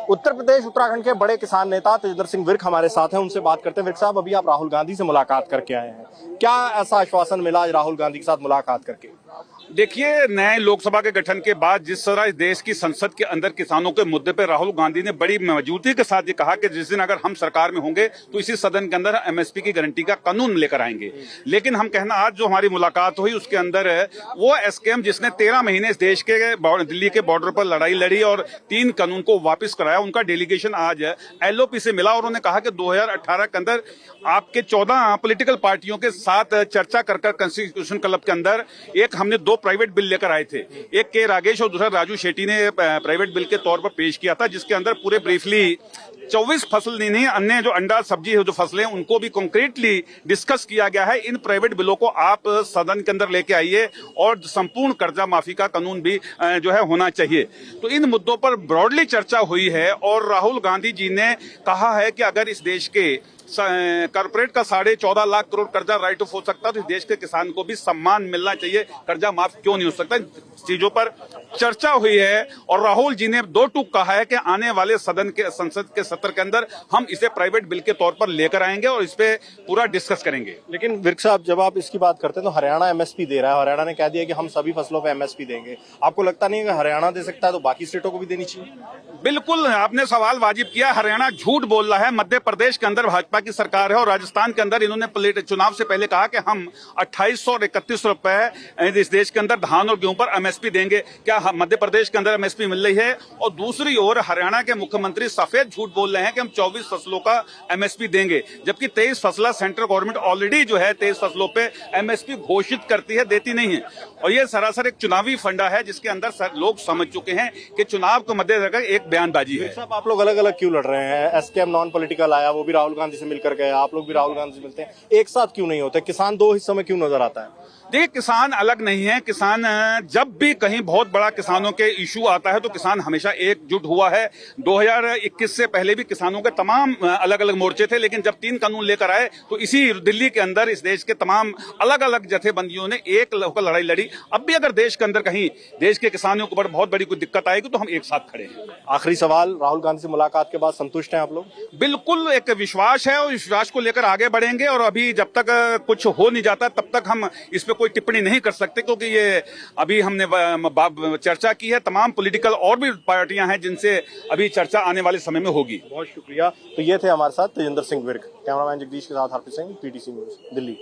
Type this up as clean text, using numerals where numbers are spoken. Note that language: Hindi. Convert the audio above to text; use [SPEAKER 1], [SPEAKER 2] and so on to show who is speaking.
[SPEAKER 1] उत्तर प्रदेश उत्तराखंड के बड़े किसान नेता तेजिंदर सिंह विर्क हमारे साथ हैं, उनसे बात करते हैं। विर्क साहब, अभी आप राहुल गांधी से मुलाकात करके आए हैं, क्या ऐसा आश्वासन मिला आज राहुल गांधी के साथ मुलाकात करके?
[SPEAKER 2] देखिए, नए लोकसभा के गठन के बाद जिस तरह देश की संसद के अंदर किसानों के मुद्दे पर राहुल गांधी ने बड़ी मजबूती के साथ ये कहा कि जिस दिन अगर हम सरकार में होंगे तो इसी सदन के अंदर एमएसपी की गारंटी का कानून लेकर आएंगे। लेकिन हम कहना, आज जो हमारी मुलाकात हुई उसके अंदर वो एसकेएम जिसने 13 महीने इस देश के दिल्ली के बॉर्डर पर लड़ाई लड़ी और 3 कानून को वापस कराया, उनका डेलीगेशन आज एलओपी से मिला और उन्होंने कहा कि 2018 के अंदर आपके 14 पॉलिटिकल पार्टियों के साथ चर्चा कर कॉन्स्टिट्यूशन क्लब के अंदर एक हमने 2 प्राइवेट बिल लेकर आए थे। एक के रागेश और दूसरा राजू शेट्टी ने प्राइवेट बिल के तौर पर पेश किया था, जिसके अंदर पूरे ब्रीफली 24 फसल नहीं, अन्य जो अंडा सब्जी है, जो फसलें, उनको भी कॉन्क्रीटली डिस्कस किया गया है। इन प्राइवेट बिलों को आप सदन के अंदर लेके आइए और संपूर्ण कर्जा माफी का कानून भी जो है होना चाहिए। तो इन मुद्दों पर ब्रॉडली चर्चा हुई है और राहुल गांधी जी ने कहा है कि अगर इस देश के कॉर्पोरेट का 14.5 लाख करोड़ कर्जा राइट ऑफ हो सकता है तो इस देश के किसान को भी सम्मान मिलना चाहिए। कर्जा माफ क्यों नहीं हो सकता? चीजों पर चर्चा हुई है और राहुल जी ने 2 टूक कहा है कि आने वाले संसद के सत्र के अंदर हम इसे प्राइवेट बिल के तौर पर लेकर आएंगे और इस पे पूरा डिस्कस करेंगे।
[SPEAKER 1] लेकिन विर्क साहब, जब आप इसकी बात करते हैं तो हरियाणा एमएसपी दे रहा है, हरियाणा ने कह दिया कि हम सभी फसलों पे एमएसपी देंगे। आपको लगता नहीं है कि हरियाणा दे सकता है तो बाकी स्टेटों को भी देनी चाहिए?
[SPEAKER 2] बिल्कुल, आपने सवाल वाजिब किया। हरियाणा झूठ बोल रहा है। मध्य प्रदेश के अंदर भाजपा की सरकार है और राजस्थान के अंदर इन्होंने चुनाव से पहले कहा कि हम 2800 और 3100 रुपए इस देश के अंदर धान और गेहूं पर एमएसपी देंगे। क्या मध्य प्रदेश के अंदर एमएसपी मिल रही है? और दूसरी ओर हरियाणा के मुख्यमंत्री सफेद झूठ बोल रहे हैं कि हम 24 फसलों का एमएसपी देंगे, जबकि 23 फसला सेंट्रल गवर्नमेंट ऑलरेडी जो है 23 फसलों पे एमएसपी घोषित करती है, देती नहीं है। और ये सरासर एक चुनावी फंडा है जिसके अंदर लोग समझ चुके हैं कि चुनाव को मद्देनजर रखकर एक बयानबाजी है।
[SPEAKER 1] साहब, आप लोग अलग अलग क्यों लड़ रहे हैं? एसकेएम नॉन पॉलिटिकल आया, वो भी राहुल गांधी से मिलकर गया, आप लोग भी राहुल गांधी से मिलते हैं, एक साथ क्यों नहीं होते? किसान 2 हिस्सों में क्यों नजर आता है?
[SPEAKER 2] देखिए, किसान अलग नहीं है। किसान जब भी कहीं बहुत बड़ा किसानों के इशू आता है तो किसान हमेशा एकजुट हुआ है। 2021 से पहले भी किसानों के तमाम अलग अलग मोर्चे थे, लेकिन जब 3 कानून लेकर आए तो इसी दिल्ली के अंदर इस देश के तमाम अलग अलग जथेबंदियों ने एक होकर लड़ाई लड़ी। अब भी अगर देश के अंदर कहीं देश के किसानों को बहुत बड़ी कोई दिक्कत आएगी तो हम एक साथ खड़े हैं।
[SPEAKER 1] आखिरी सवाल, राहुल गांधी से मुलाकात के बाद संतुष्ट हैं आप लोग?
[SPEAKER 2] बिल्कुल, एक विश्वास है और विश्वास को लेकर आगे बढ़ेंगे। और अभी जब तक कुछ हो नहीं जाता तब तक हम इस पे कोई टिप्पणी नहीं कर सकते, क्योंकि ये अभी हमने चर्चा की है। तमाम पॉलिटिकल और भी पार्टियां हैं जिनसे अभी चर्चा आने वाले समय में होगी।
[SPEAKER 1] बहुत शुक्रिया। तो ये थे हमारे साथ तेजिंदर सिंह विर्क। कैमरामैन जगदीश के साथ हरप्रीत सिंह, पीटीसी न्यूज, दिल्ली।